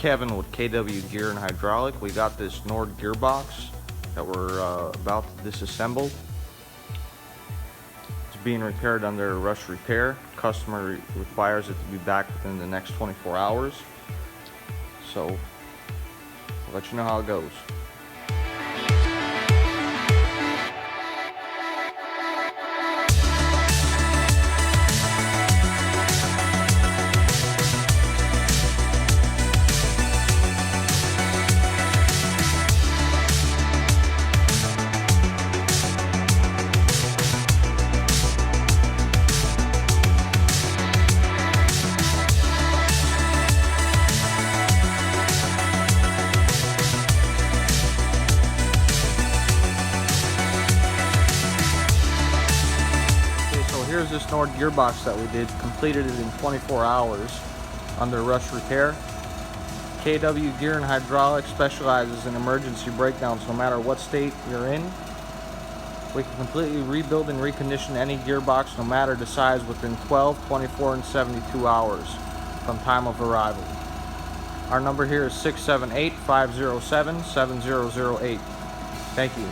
Kevin with KW Gear and Hydraulic. We got this Nord gearbox that we're about to disassemble. It's being repaired under rush repair. Customer requires it to be back within the next 24 hours. So I'll let you know how it goes. Here's this Nord gearbox that we did, completed it in 24 hours under rush repair. KW Gear and Hydraulic specializes in emergency breakdowns no matter what state you're in. We can completely rebuild and recondition any gearbox no matter the size within 12, 24, and 72 hours from time of arrival. Our number here is 678-507-7008. Thank you.